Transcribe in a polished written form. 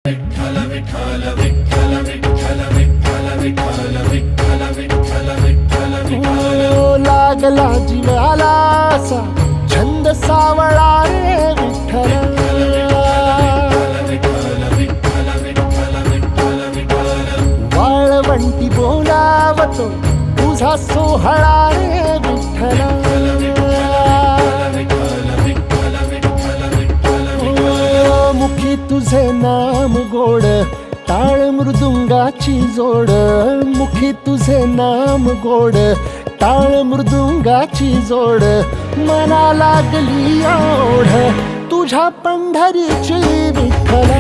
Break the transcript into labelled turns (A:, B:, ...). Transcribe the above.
A: विठ्ठल विठ्ठल विठ्ठल विठ्ठल विठ्ठल विठ्ठल विठ्ठल विठ्ठल विठ्ठल विठ्ठल
B: लागला जीवाला असा छंद सावळा रे विठ्ठल वाळवंटी बोलावतो तुझा सोहळा रे विठ्ठल मुखी तुझे नाम गोड टाळ मृदुंगाची जोड मुखी तुझे नाम गोड टाळ मृदुंगाची जोड मना लागली ओढ तुझ्या पंढरीची विठ्ठल